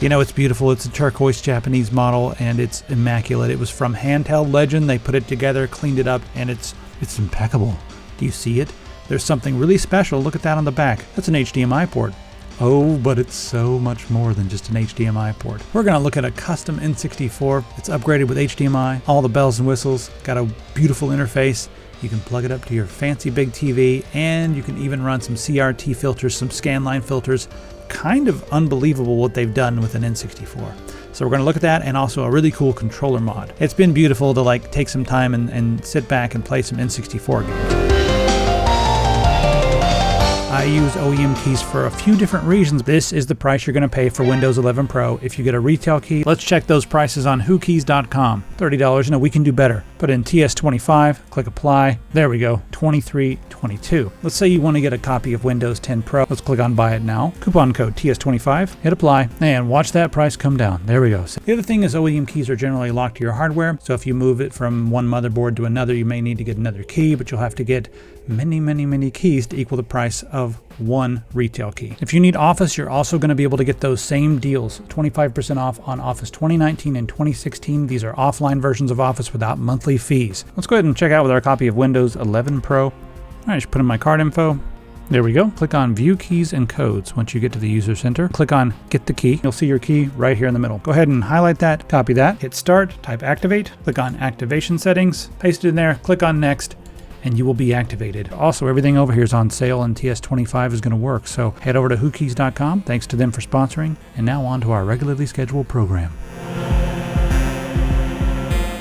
You know, it's beautiful. It's a turquoise Japanese model, and it's immaculate. It was from Handheld Legend. They put it together, cleaned it up, and it's impeccable. Do you see it? There's something really special. Look at that on the back. That's an HDMI port. Oh, but it's so much more than just an HDMI port. We're going to look at a custom N64. It's upgraded with HDMI, all the bells and whistles, got a beautiful interface. You can plug it up to your fancy big TV, and you can even run some CRT filters, some scanline filters. Kind of unbelievable what they've done with an N64. So we're going to look at that, and also a really cool controller mod. It's been beautiful to like take some time and sit back and play some N64 games. I use OEM keys for a few different reasons. This is the price you're going to pay for Windows 11 Pro if you get a retail key. Let's check those prices on whokeys.com. $30, no, we can do better. Put in TS25, click apply. There we go, $23.22. Let's say you want to get a copy of Windows 10 Pro. Let's click on buy it now. Coupon code TS25, hit apply, and watch that price come down. There we go. The other thing is OEM keys are generally locked to your hardware. So if you move it from one motherboard to another, you may need to get another key, but you'll have to get many keys to equal the price of one retail key. If you need Office, you're also going to be able to get those same deals, 25% off on Office 2019 and 2016. These are offline versions of Office without monthly fees. Let's go ahead and check out with our copy of Windows 11 Pro. All right, just put in my card info. There we go. Click on View Keys and Codes. Once you get to the User Center, click on Get the Key. You'll see your key right here in the middle. Go ahead and highlight that, copy that, hit Start, type Activate, click on Activation Settings, paste it in there, click on Next, and you will be activated. Also, everything over here is on sale, and TS25 is going to work. So head over to whokeys.com. Thanks to them for sponsoring. And now on to our regularly scheduled program.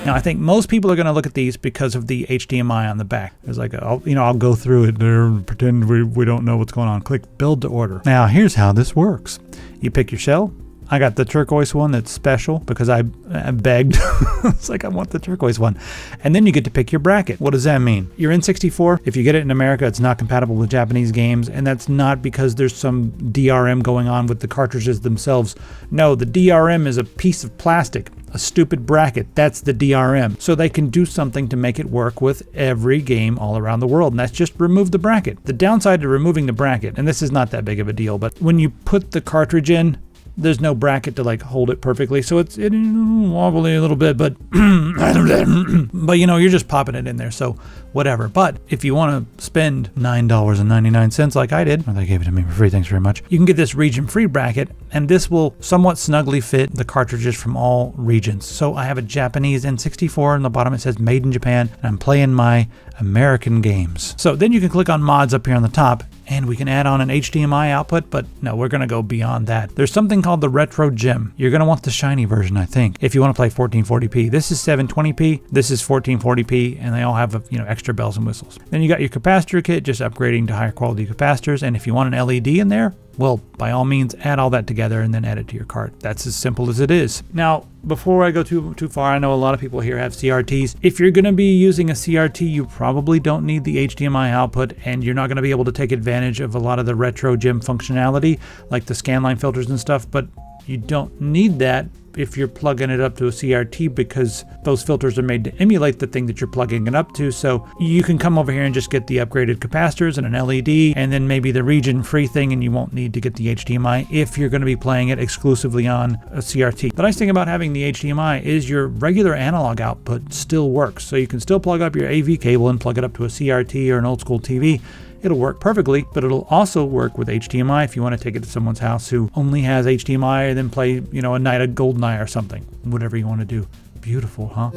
Now, I think most people are going to look at these because of the HDMI on the back. There's like, I'll go through it there and pretend we don't know what's going on. Click Build to Order. Now, here's how this works. You pick your shell. I got the turquoise one that's special because I begged. It's like, I want the turquoise one. And then you get to pick your bracket. What does that mean? Your N64, if you get it in America, it's not compatible with Japanese games, and that's not because there's some DRM going on with the cartridges themselves. No, the DRM is a piece of plastic, a stupid bracket. That's the DRM. So they can do something to make it work with every game all around the world, and that's just remove the bracket. The downside to removing the bracket, and this is not that big of a deal, but when you put the cartridge in, there's no bracket to like hold it perfectly, so it's wobbly a little bit, but but you know, you're just popping it in there, so whatever. But if you want to spend $9.99 like I did, well, they gave it to me for free, thanks very much, you can get this region-free bracket, and this will somewhat snugly fit the cartridges from all regions. So I have a Japanese N64, and on the bottom it says Made in Japan, and I'm playing my American games. So then you can click on Mods up here on the top, and we can add on an HDMI output, but no, we're going to go beyond that. There's something called the RetroGem. You're going to want the shiny version, I think, if you want to play 1440p. This is 720p, this is 1440p, and they all have, extra bells and whistles. Then you got your capacitor kit, just upgrading to higher quality capacitors, and if you want an LED in there, well, by all means, add all that together and then add it to your cart. That's as simple as it is. Now, before I go too far, I know a lot of people here have CRTs. If you're going to be using a CRT, you probably don't need the HDMI output, and you're not going to be able to take advantage of a lot of the RetroGem functionality, like the scanline filters and stuff, but you don't need that if you're plugging it up to a CRT, because those filters are made to emulate the thing that you're plugging it up to. So you can come over here and just get the upgraded capacitors and an LED, and then maybe the region-free thing, and you won't need to get the HDMI if you're going to be playing it exclusively on a CRT. The nice thing about having the HDMI is your regular analog output still works. So you can still plug up your AV cable and plug it up to a CRT or an old school TV. It'll work perfectly, but it'll also work with HDMI if you want to take it to someone's house who only has HDMI and then play, a night of Goldeneye or something. Whatever you want to do. Beautiful, huh?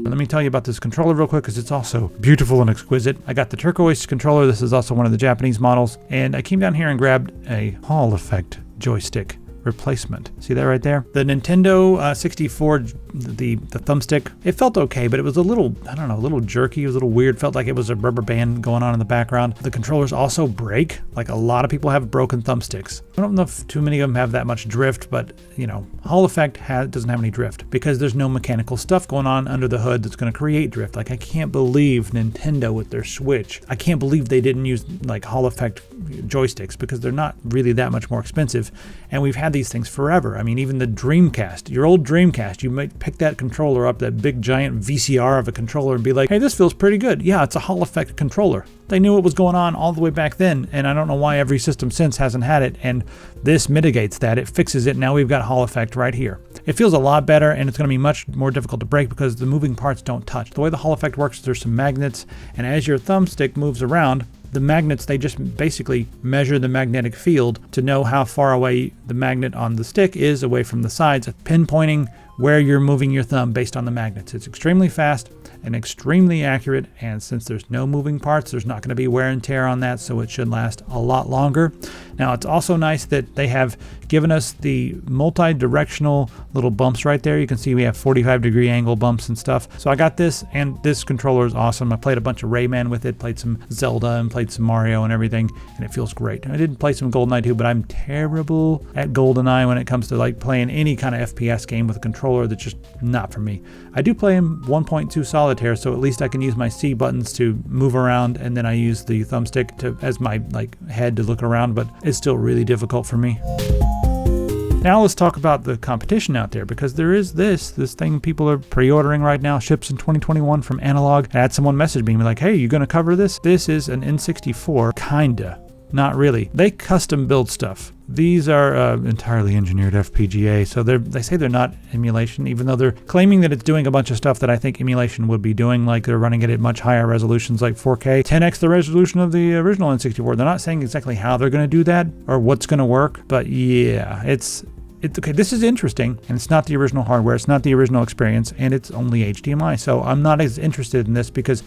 Let me tell you about this controller real quick because it's also beautiful and exquisite. I got the turquoise controller. This is also one of the Japanese models. And I came down here and grabbed a Hall effect joystick replacement. See that right there? The Nintendo 64, the thumbstick, it felt okay, but it was a little, a little jerky. It was a little weird. Felt like it was a rubber band going on in the background. The controllers also break. Like a lot of people have broken thumbsticks. I don't know if too many of them have that much drift, but Hall effect doesn't have any drift because there's no mechanical stuff going on under the hood that's going to create drift. Like, I can't believe Nintendo with their Switch. I can't believe they didn't use like Hall effect joysticks because they're not really that much more expensive. And we've had had these things forever. I mean, even the Dreamcast, your old Dreamcast, you might pick that controller up, that big giant VCR of a controller, and be like, hey, this feels pretty good. Yeah, it's a Hall effect controller. They knew what was going on all the way back then, and I don't know why every system since hasn't had it, and this mitigates that. It fixes it. Now we've got Hall effect right here. It feels a lot better, and it's going to be much more difficult to break because the moving parts don't touch. The way the Hall effect works is there's some magnets, and as your thumbstick moves around, the magnets, they just basically measure the magnetic field to know how far away the magnet on the stick is away from the sides, pinpointing where you're moving your thumb based on the magnets. It's extremely fast and extremely accurate, and since there's no moving parts, there's not going to be wear and tear on that, so it should last a lot longer. Now, it's also nice that they have given us the multi-directional little bumps right there. You can see we have 45-degree angle bumps and stuff. So I got this, and this controller is awesome. I played a bunch of Rayman with it, played some Zelda, and played some Mario and everything, and it feels great. I did play some Goldeneye too, but I'm terrible at Goldeneye when it comes to like playing any kind of FPS game with a controller. That's just not for me. I do play in 1.2 solitaire, so at least I can use my C buttons to move around, and then I use the thumbstick as my head to look around, but it's still really difficult for me. Now let's talk about the competition out there, because there is this thing people are pre-ordering right now, ships in 2021 from Analogue. I had someone message me like, hey, you gonna cover this? This is an N64, kinda. Not really. They custom build stuff. These are entirely engineered FPGA, so they say they're not emulation, even though they're claiming that it's doing a bunch of stuff that I think emulation would be doing, like they're running it at much higher resolutions, like 4K, 10x the resolution of the original N64. They're not saying exactly how they're going to do that or what's going to work, but yeah, it's okay. This is interesting, and it's not the original hardware, it's not the original experience, and it's only HDMI, so I'm not as interested in this because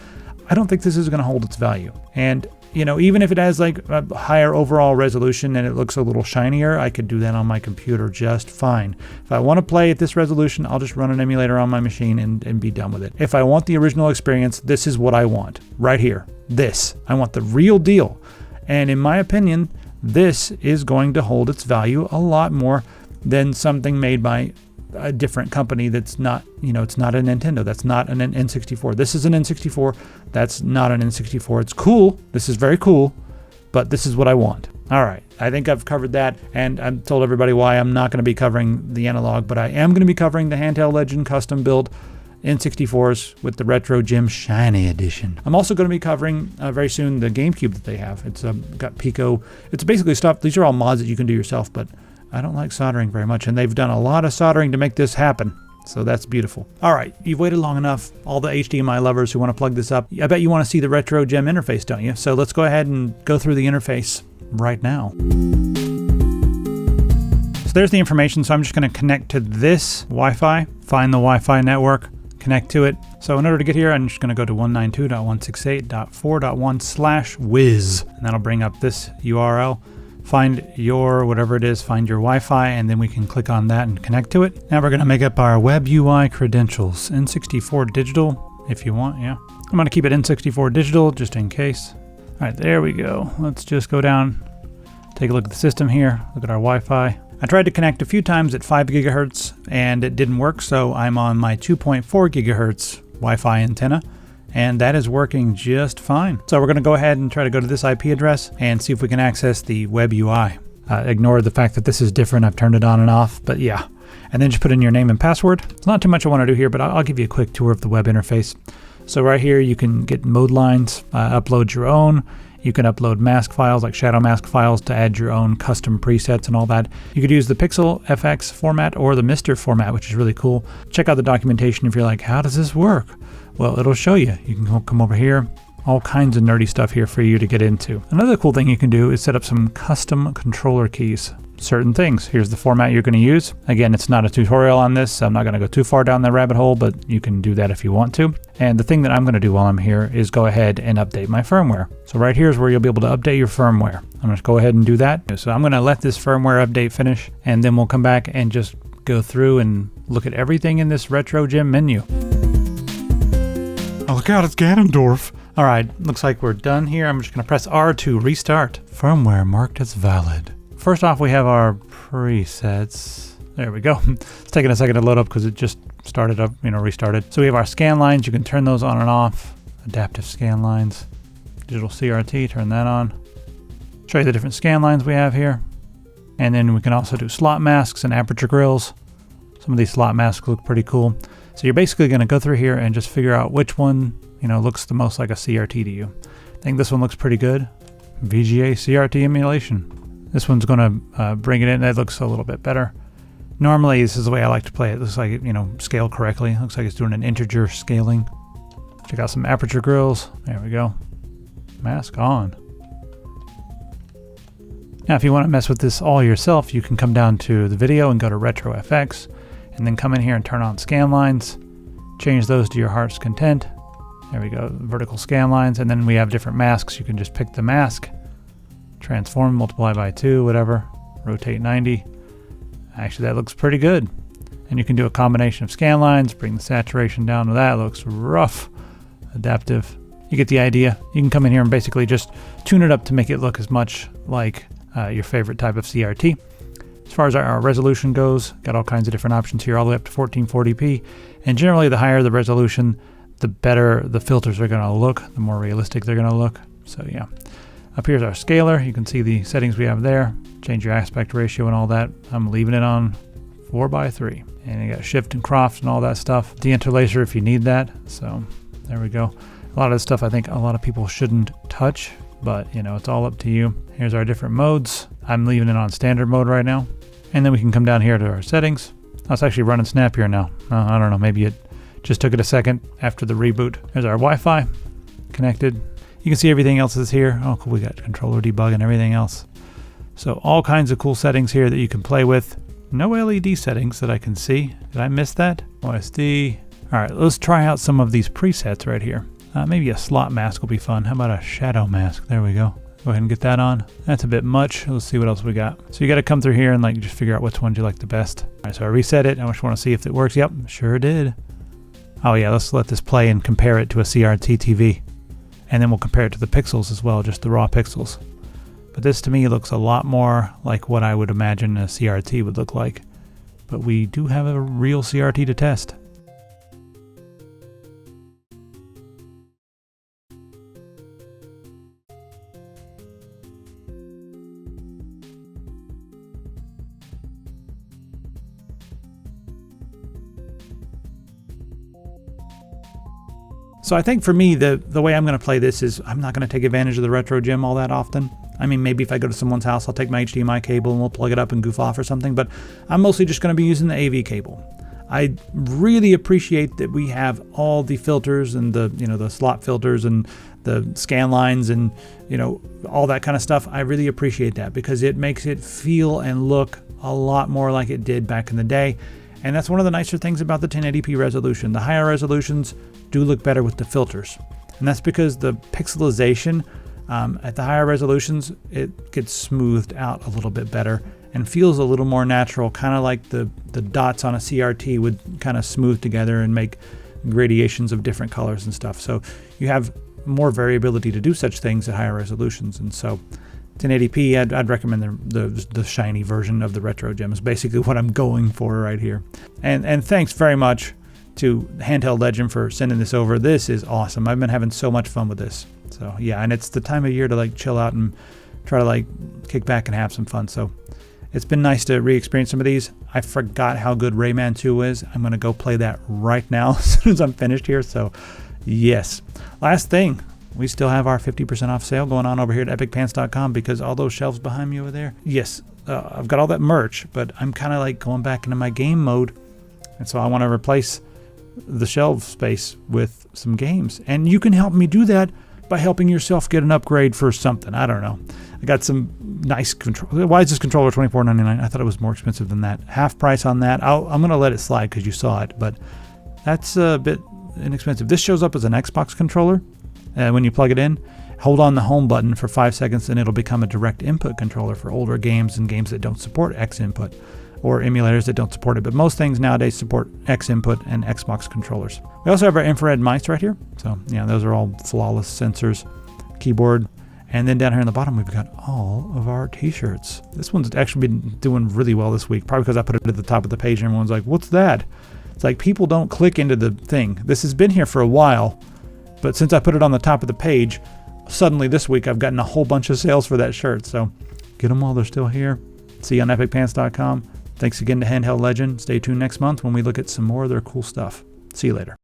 I don't think this is going to hold its value. And you know, even if it has like a higher overall resolution and it looks a little shinier, I could do that on my computer just fine. If I want to play at this resolution, I'll just run an emulator on my machine and be done with it. If I want the original experience, this is what I want. Right here. This. I want the real deal. And in my opinion, this is going to hold its value a lot more than something made by a different company that's not, you know, it's not a Nintendo. That's not an N64. This is an N64. That's not an N64. It's cool. This is very cool, but this is what I want. All right. I think I've covered that, and I've told everybody why I'm not going to be covering the Analogue, but I am going to be covering the Handheld Legend custom build N64s with the RetroGem Shiny Edition. I'm also going to be covering very soon the GameCube that they have. It's got Pico. It's basically stuff. These are all mods that you can do yourself, but I don't like soldering very much, and they've done a lot of soldering to make this happen. So that's beautiful. All right, you've waited long enough. All the HDMI lovers who want to plug this up, I bet you want to see the RetroGem interface, don't you? So let's go ahead and go through the interface right now. So there's the information. So I'm just going to connect to this Wi-Fi, find the Wi-Fi network, connect to it. So in order to get here, I'm just going to go to 192.168.4.1/whiz, and that'll bring up this URL. Find your, whatever it is, find your Wi-Fi, and then we can click on that and connect to it. Now we're going to make up our web UI credentials. N64 digital, if you want, yeah. I'm going to keep it N64 digital, just in case. All right, there we go. Let's just go down, take a look at the system here, look at our Wi-Fi. I tried to connect a few times at 5 gigahertz, and it didn't work, so I'm on my 2.4 gigahertz Wi-Fi antenna, and that is working just fine. So we're going to go ahead and try to go to this IP address and see if we can access the web UI. Ignore the fact that this is different. I've turned it on and off, but yeah. And then just put in your name and password. It's not too much I want to do here, but I'll give you a quick tour of the web interface. So right here, you can get mode lines, upload your own. You can upload mask files, like shadow mask files, to add your own custom presets and all that. You could use the PixelFX format or the Mr. format, which is really cool. Check out the documentation if you're like, how does this work? Well, it'll show you. You can come over here. All kinds of nerdy stuff here for you to get into. Another cool thing you can do is set up some custom controller keys. Certain things. Here's the format you're going to use. Again, it's not a tutorial on this, so I'm not going to go too far down the rabbit hole, but you can do that if you want to. And the thing that I'm going to do while I'm here is go ahead and update my firmware. So right here is where you'll be able to update your firmware. I'm going to go ahead and do that. So I'm going to let this firmware update finish, and then we'll come back and just go through and look at everything in this RetroGem menu. Oh, look out, it's Ganondorf. All right, looks like we're done here. I'm just going to press R to restart. Firmware marked as valid. First off, we have our presets. There we go. It's taking a second to load up because it just started up, restarted. So we have our scan lines. You can turn those on and off. Adaptive scan lines. Digital CRT, turn that on. Show you the different scan lines we have here. And then we can also do slot masks and aperture grills. Some of these slot masks look pretty cool. So you're basically going to go through here and just figure out which one, you know, looks the most like a CRT to you. I think this one looks pretty good. VGA CRT emulation. This one's going to bring it in. That looks a little bit better. Normally, this is the way I like to play it. It looks like it, you know, scaled correctly. Looks like it's doing an integer scaling. Check out some aperture grills. There we go. Mask on. Now, if you want to mess with this all yourself, you can come down to the video and go to RetroFX, and then come in here and turn on scan lines. Change those to your heart's content. There we go, vertical scan lines, and then we have different masks. You can just pick the mask, transform, multiply by 2, whatever, rotate 90. Actually, that looks pretty good. And you can do a combination of scan lines, bring the saturation down to that. It looks rough, adaptive. You get the idea. You can come in here and basically just tune it up to make it look as much like your favorite type of CRT. As far as our resolution goes, got all kinds of different options here, all the way up to 1440p. And generally, the higher the resolution, the better the filters are going to look, the more realistic they're going to look. So yeah. Up here's our scaler. You can see the settings we have there. Change your aspect ratio and all that. I'm leaving it on 4:3. And you got shift and croft and all that stuff. Deinterlacer if you need that. So there we go. A lot of this stuff I think a lot of people shouldn't touch, but you know, it's all up to you. Here's our different modes. I'm leaving it on standard mode right now. And then we can come down here to our settings. Oh, it's actually running snap here now. I don't know, maybe it just took it a second after the reboot. There's our Wi-Fi connected. You can see everything else is here. Oh, cool. We got controller debug and everything else. So all kinds of cool settings here that you can play with. No LED settings that I can see. Did I miss that? OSD. All right, let's try out some of these presets right here. Maybe a slot mask will be fun. How about a shadow mask? There we go. Go ahead and get that on. That's a bit much. Let's see what else we got. So you got to come through here and like just figure out which ones you like the best. All right, so I reset it. I just want to see if it works. Yep, sure did. Oh yeah, let's let this play and compare it to a CRT TV. And then we'll compare it to the pixels as well, just the raw pixels. But this to me looks a lot more like what I would imagine a CRT would look like. But we do have a real CRT to test. So I think for me, the way I'm going to play this is I'm not going to take advantage of the RetroGem all that often. I mean, maybe if I go to someone's house, I'll take my HDMI cable and we'll plug it up and goof off or something, but I'm mostly just going to be using the AV cable. I really appreciate that we have all the filters and the, you know, the slot filters and the scan lines and, you know, all that kind of stuff. I really appreciate that because it makes it feel and look a lot more like it did back in the day. And that's one of the nicer things about the 1080p resolution. The higher resolutions do look better with the filters. And that's because the pixelization at the higher resolutions, it gets smoothed out a little bit better and feels a little more natural, kind of like the dots on a CRT would kind of smooth together and make gradations of different colors and stuff. So you have more variability to do such things at higher resolutions. And so 1080p, I'd recommend the shiny version of the RetroGem is basically what I'm going for right here. And thanks very much to Handheld Legend for sending this over. This is awesome. I've been having so much fun with this. So yeah, and it's the time of year to like chill out and try to like kick back and have some fun. So it's been nice to re-experience some of these. I forgot how good Rayman 2 is. I'm gonna go play that right now as soon as I'm finished here. So yes. Last thing, we still have our 50% off sale going on over here at epicpants.com because all those shelves behind me over there. Yes, I've got all that merch, but I'm kind of like going back into my game mode. And so I want to replace the shelf space with some games. And you can help me do that by helping yourself get an upgrade for something. I don't know. I got some nice control. Why is this controller $24.99? I thought it was more expensive than that. Half price on that. I'm going to let it slide because you saw it, but that's a bit inexpensive. This shows up as an Xbox controller. When you plug it in, hold on the home button for 5 seconds and it'll become a direct input controller for older games and games that don't support X input or emulators that don't support it. But most things nowadays support X input and Xbox controllers. We also have our infrared mice right here. So yeah, those are all flawless sensors, keyboard. And then down here in the bottom, we've got all of our t-shirts. This one's actually been doing really well this week, probably because I put it at the top of the page and everyone's like, what's that? It's like people don't click into the thing. This has been here for a while, but since I put it on the top of the page, suddenly this week I've gotten a whole bunch of sales for that shirt. So get them while they're still here. See you on epicpants.com. Thanks again to Handheld Legend. Stay tuned next month when we look at some more of their cool stuff. See you later.